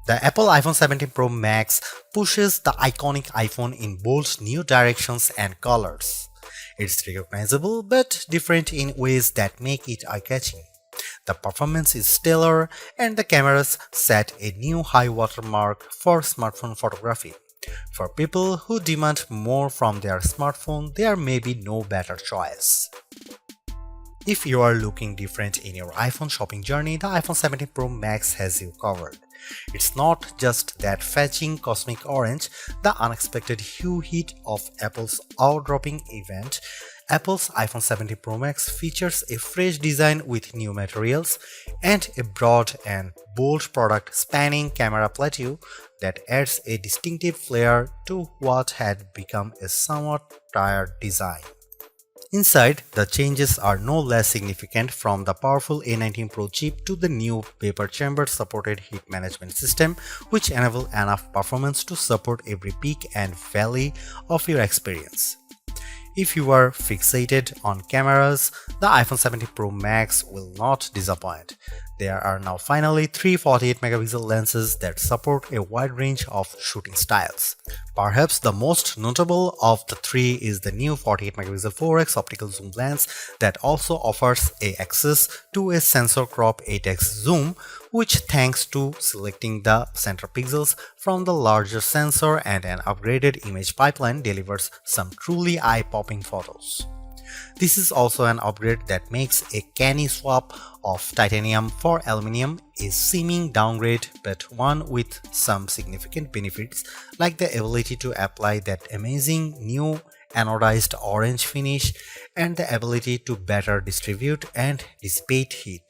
The Apple iPhone 17 Pro Max pushes the iconic iPhone in bold new directions and colors. It's recognizable but different in ways that make it eye-catching. The performance is stellar and the cameras set a new high watermark for smartphone photography. For people who demand more from their smartphone, there may be no better choice. If you are looking different in your iPhone shopping journey, the iPhone 17 Pro Max has you covered. It's not just that fetching cosmic orange, the unexpected hue heat of Apple's eye-dropping event. Apple's iPhone 17 Pro Max features a fresh design with new materials and a broad and bold product spanning camera plateau that adds a distinctive flair to what had become a somewhat tired design. Inside, the changes are no less significant, from the powerful A19 Pro chip to the new vapor chamber supported heat management system, which enable enough performance to support every peak and valley of your experience. If you are fixated on cameras, the iPhone 17 Pro Max will not disappoint. There are now finally three 48-megapixel lenses that support a wide range of shooting styles. Perhaps the most notable of the three is the new 48-megapixel 4x optical zoom lens that also offers access to a sensor crop 8x zoom, which, thanks to selecting the center pixels from the larger sensor and an upgraded image pipeline, delivers some truly eye-popping photos. This is also an upgrade that makes a canny swap of titanium for aluminum a seeming downgrade, but one with some significant benefits, like the ability to apply that amazing new anodized orange finish and the ability to better distribute and dissipate heat.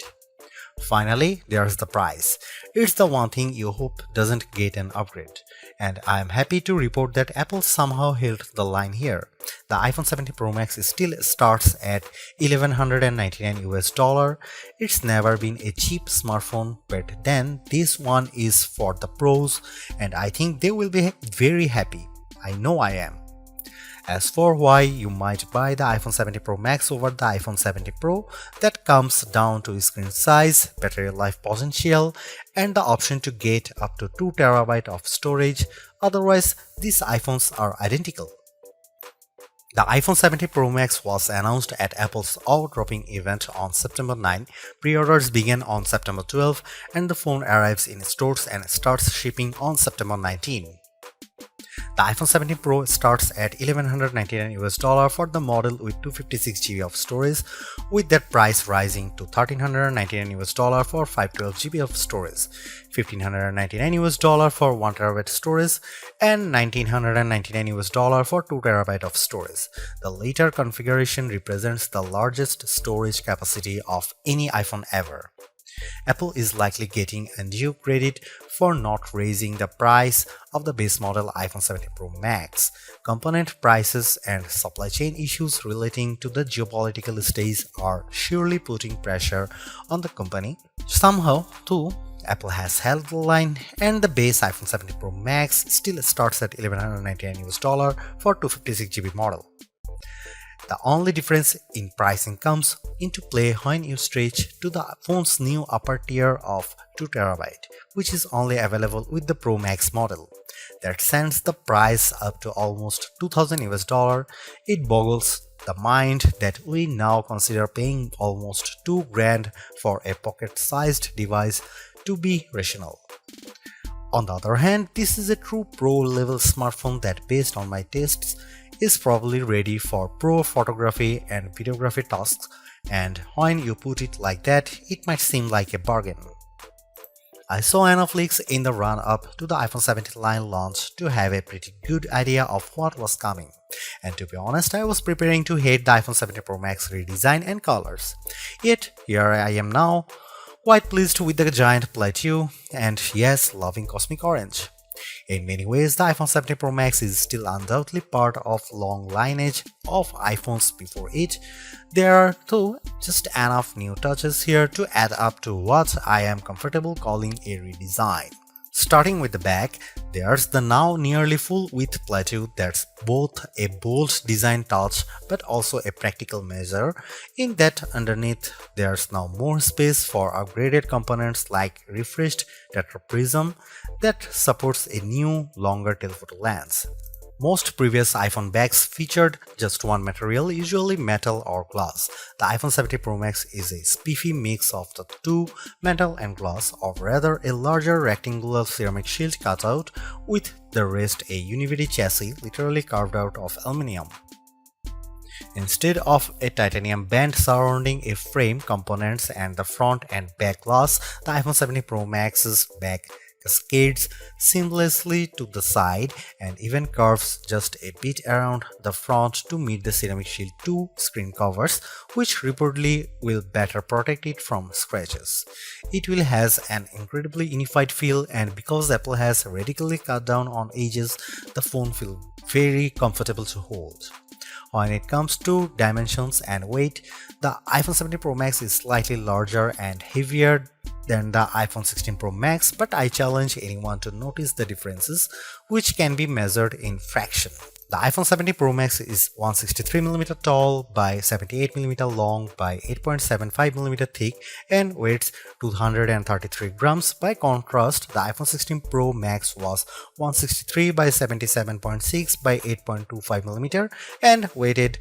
Finally, there's the price. It's the one thing you hope doesn't get an upgrade. And I am happy to report that Apple somehow held the line here. The iPhone 17 Pro Max still starts at $1,199 US. It's never been a cheap smartphone, but then this one is for the pros, and I think they will be very happy. I know I am. As for why you might buy the iPhone 17 Pro Max over the iPhone 17 Pro, that comes down to screen size, battery life potential, and the option to get up to 2TB of storage. Otherwise, these iPhones are identical. The iPhone 17 Pro Max was announced at Apple's eye-dropping event on September 9. Pre-orders began on September 12, and the phone arrives in stores and starts shipping on September 19. The iPhone 17 Pro starts at $1,199 for the model with 256GB of storage, with that price rising to $1,399 for 512GB of storage, $1,599 for 1TB storage, and $1,999 for 2TB of storage. The later configuration represents the largest storage capacity of any iPhone ever. Apple is likely getting undue credit for not raising the price of the base model iPhone 17 Pro Max. Component prices and supply chain issues relating to the geopolitical stage are surely putting pressure on the company. Somehow, too, Apple has held the line, and the base iPhone 17 Pro Max still starts at $1,199 for 256GB model. The only difference in pricing comes into play when you stretch to the phone's new upper tier of 2TB, which is only available with the Pro Max model. That sends the price up to almost $2,000. It boggles the mind that we now consider paying almost $2,000 for a pocket-sized device to be rational. On the other hand, this is a true pro-level smartphone that, based on my tastes, is probably ready for pro photography and videography tasks, and when you put it like that, it might seem like a bargain. I saw enough leaks in the run-up to the iPhone 17 line launch to have a pretty good idea of what was coming, and to be honest, I was preparing to hate the iPhone 17 Pro Max redesign and colors. Yet, here I am now, quite pleased with the giant plateau, and yes, loving cosmic orange. In many ways, the iPhone 17 Pro Max is still undoubtedly part of long lineage of iPhones before it. There are, though, just enough new touches here to add up to what I am comfortable calling a redesign. Starting with the back, there's the now nearly full-width plateau that's both a bold design touch but also a practical measure, in that underneath there's now more space for upgraded components like refreshed tetraprism that supports a new, longer telephoto lens. Most previous iPhone bags featured just one material, usually metal or glass. The iPhone 17 Pro Max is a spiffy mix of the two, metal and glass, or rather a larger rectangular ceramic shield cutout with the rest a univity chassis literally carved out of aluminum. Instead of a titanium band surrounding a frame, components and the front and back glass, the iPhone 17 Pro Max's back cascades seamlessly to the side and even curves just a bit around the front to meet the Ceramic Shield 2 screen covers, which reportedly will better protect it from scratches. It will has an incredibly unified feel, and because Apple has radically cut down on edges, the phone feels very comfortable to hold. When it comes to dimensions and weight, the iPhone 17 Pro Max is slightly larger and heavier than the iPhone 16 Pro Max, but I challenge anyone to notice the differences, which can be measured in fraction. The iPhone 17 Pro Max is 163mm tall by 78mm long by 8.75mm thick and weighs 233 grams. By contrast, the iPhone 16 Pro Max was 163 by 77.6 by 8.25mm and weighed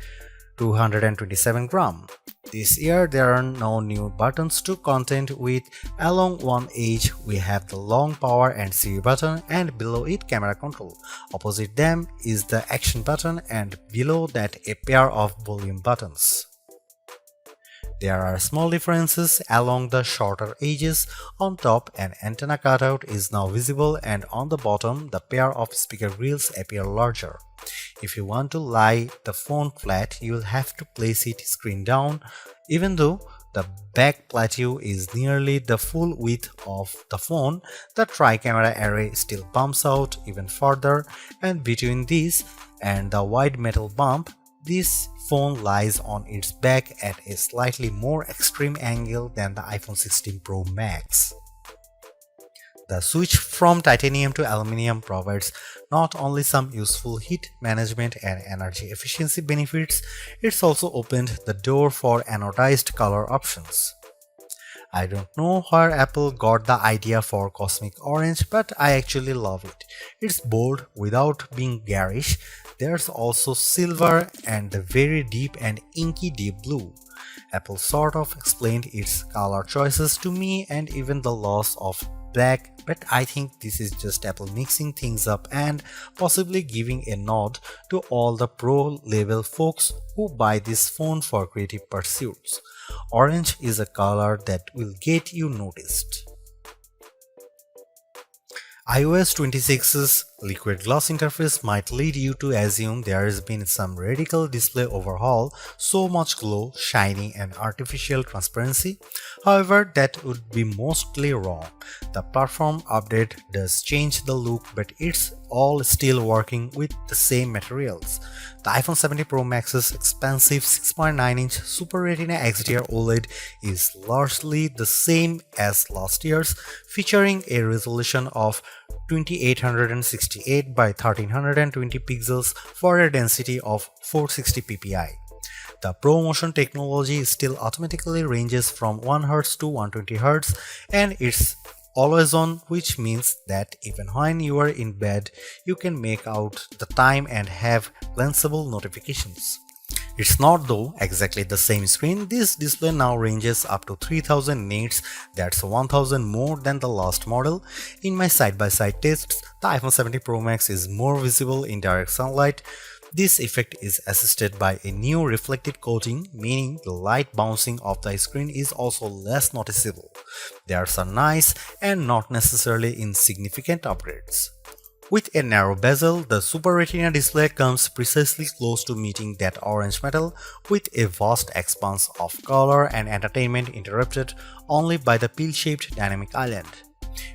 227 grams. This year there are no new buttons to contend with. Along one edge we have the long power and Siri button, and below it camera control. Opposite them is the action button, and below that a pair of volume buttons. There are small differences along the shorter edges. On top, an antenna cutout is now visible, and on the bottom the pair of speaker grills appear larger. If you want to lie the phone flat, you will have to place it screen down. Even though the back plateau is nearly the full width of the phone, the tri-camera array still bumps out even further, and between this and the wide metal bump, this phone lies on its back at a slightly more extreme angle than the iPhone 16 Pro Max. The switch from titanium to aluminum provides not only some useful heat management and energy efficiency benefits, it's also opened the door for anodized color options. I don't know where Apple got the idea for cosmic orange, but I actually love it. It's bold without being garish. There's also silver and the very deep and inky deep blue. Apple sort of explained its color choices to me and even the loss of black, but I think this is just Apple mixing things up and possibly giving a nod to all the pro level folks who buy this phone for creative pursuits. Orange is a color that will get you noticed. iOS 26's liquid glass interface might lead you to assume there has been some radical display overhaul, so much glow, shiny and artificial transparency. However, that would be mostly wrong. The platform update does change the look, but it's all still working with the same materials. The iPhone 17 Pro Max's expansive 6.9-inch Super Retina XDR OLED is largely the same as last year's, featuring a resolution of 2868 by 1320 pixels for a density of 460 ppi. The ProMotion technology still automatically ranges from 1Hz to 120Hz, and it's always on, which means that even when you are in bed, you can make out the time and have glanceable notifications. It's not though exactly the same screen. This display now ranges up to 3000 nits, that's 1000 more than the last model. In my side-by-side tests, the iPhone 17 Pro Max is more visible in direct sunlight. This effect is assisted by a new reflective coating, meaning the light bouncing off the screen is also less noticeable. There's a nice and not necessarily insignificant upgrades. With a narrow bezel, the Super Retina display comes precisely close to meeting that orange metal, with a vast expanse of color and entertainment interrupted only by the pill-shaped dynamic island.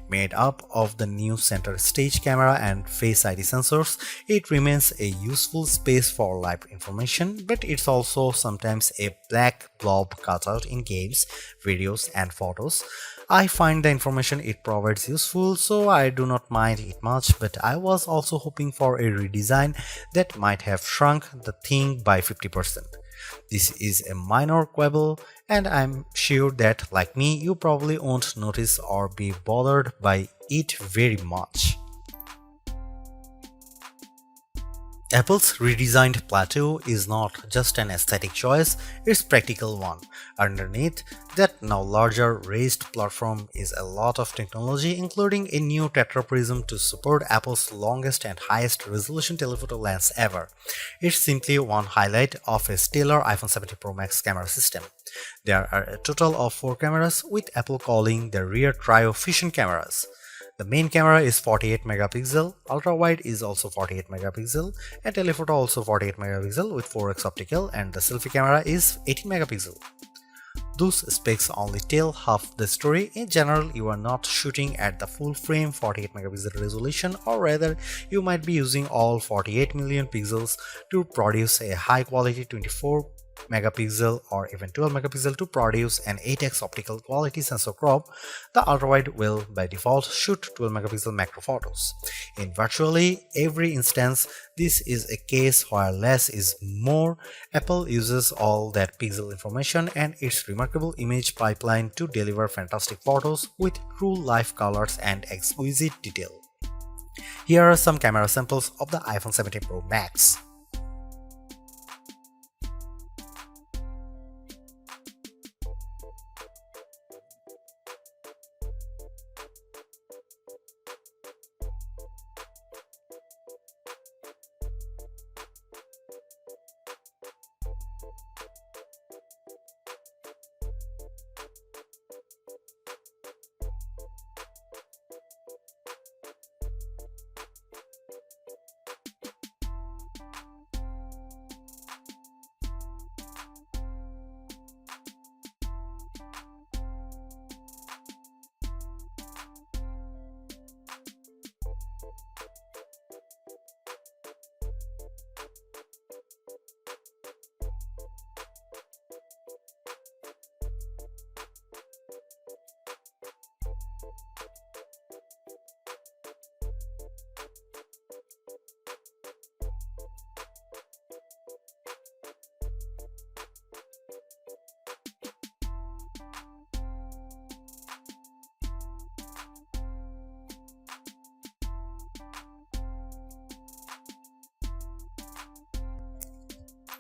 Made up of the new center stage camera and Face ID sensors, it remains a useful space for live information, but it's also sometimes a black blob cutout in games, videos and photos. I find the information it provides useful, so I do not mind it much, but I was also hoping for a redesign that might have shrunk the thing by 50%. This is a minor quibble, and I'm sure that, like me, you probably won't notice or be bothered by it very much. Apple's redesigned plateau is not just an aesthetic choice, it's a practical one. Underneath that now larger raised platform is a lot of technology, including a new tetraprism to support Apple's longest and highest resolution telephoto lens ever. It's simply one highlight of a stellar iPhone 17 Pro Max camera system. There are a total of 4 cameras, with Apple calling the rear trio fusion cameras. The main camera is 48 megapixel, ultra-wide is also 48 megapixel, and telephoto also 48 megapixel with 4x optical, and the selfie camera is 18 megapixel. Those specs only tell half the story. In general, you are not shooting at the full frame 48 megapixel resolution, or rather, you might be using all 48 million pixels to produce a high quality 24 megapixel or even 12 megapixel to produce an 8x optical quality sensor crop. The ultrawide will by default shoot 12 megapixel macro photos. In virtually every instance, this is a case where less is more. Apple uses all that pixel information and its remarkable image pipeline to deliver fantastic photos with true life colors and exquisite detail. Here are some camera samples of the iPhone 17 Pro Max.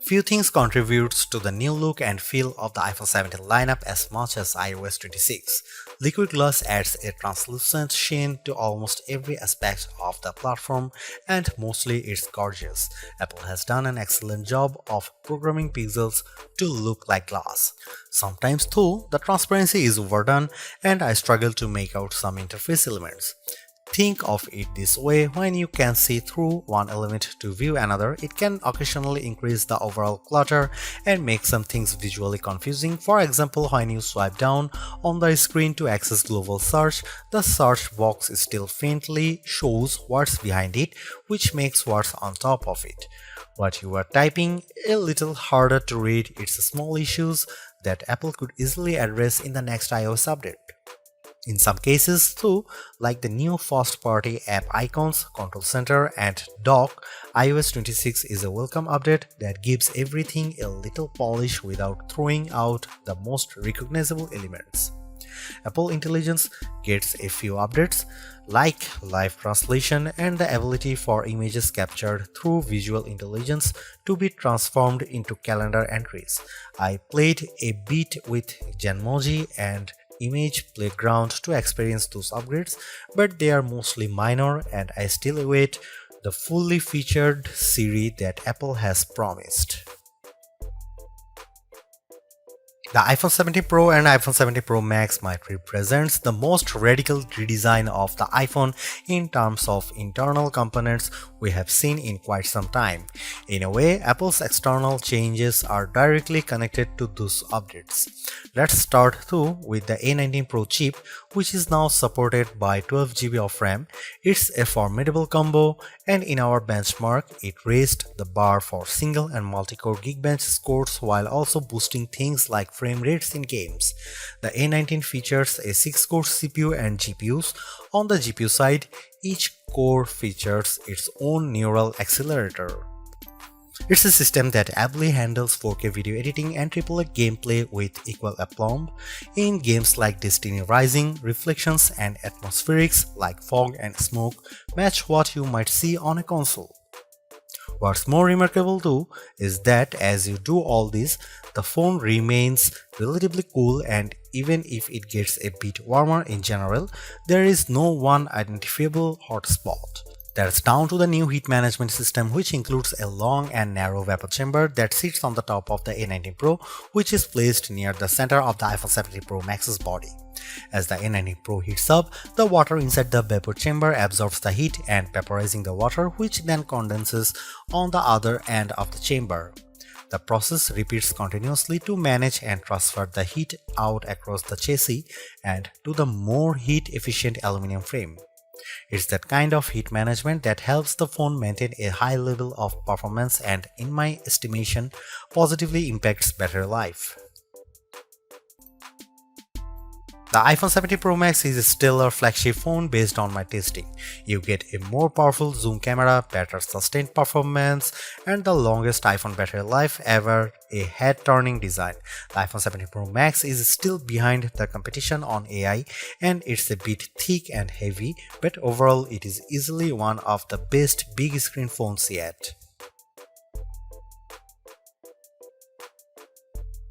Few things contributes to the new look and feel of the iPhone 17 lineup as much as iOS 26. Liquid glass adds a translucent sheen to almost every aspect of the platform, and mostly it's gorgeous. Apple has done an excellent job of programming pixels to look like glass. Sometimes though, the transparency is overdone and I struggle to make out some interface elements. Think of it this way: when you can see through one element to view another, it can occasionally increase the overall clutter and make some things visually confusing. For example, when you swipe down on the screen to access global search, the search box still faintly shows what's behind it, which makes what's on top of it, what you are typing, a little harder to read. It's small issues that Apple could easily address in the next iOS update. In some cases too, like the new first-party app icons, control center, and dock, iOS 26 is a welcome update that gives everything a little polish without throwing out the most recognizable elements. Apple Intelligence gets a few updates, like live translation and the ability for images captured through visual intelligence to be transformed into calendar entries. I played a bit with Genmoji and Image Playground to experience those upgrades, but they are mostly minor and I still await the fully featured Siri that Apple has promised. The iPhone 17 Pro and iPhone 17 Pro Max might represent the most radical redesign of the iPhone in terms of internal components, we have seen in quite some time. In a way, Apple's external changes are directly connected to those updates. Let's start though with the A19 Pro chip, which is now supported by 12 GB of RAM. It's a formidable combo, and in our benchmark, it raised the bar for single and multi-core Geekbench scores while also boosting things like frame rates in games. The A19 features a 6-core CPU and GPUs. On the GPU side, each core features its own neural accelerator. It's a system that ably handles 4K video editing and AAA gameplay with equal aplomb. In games like Destiny Rising, reflections and atmospherics like fog and smoke match what you might see on a console. What's more remarkable too is that as you do all this, the phone remains relatively cool, and even if it gets a bit warmer in general, there is no one identifiable hotspot. That's down to the new heat management system, which includes a long and narrow vapor chamber that sits on the top of the A19 Pro, which is placed near the center of the iPhone 17 Pro Max's body. As the A19 Pro heats up, the water inside the vapor chamber absorbs the heat and vaporizing the water, which then condenses on the other end of the chamber. The process repeats continuously to manage and transfer the heat out across the chassis and to the more heat-efficient aluminum frame. It's that kind of heat management that helps the phone maintain a high level of performance and, in my estimation, positively impacts battery life. The iPhone 17 Pro Max is still a flagship phone based on my testing. You get a more powerful zoom camera, better sustained performance, and the longest iPhone battery life ever, a head-turning design. The iPhone 17 Pro Max is still behind the competition on AI, and it's a bit thick and heavy, but overall it is easily one of the best big screen phones yet.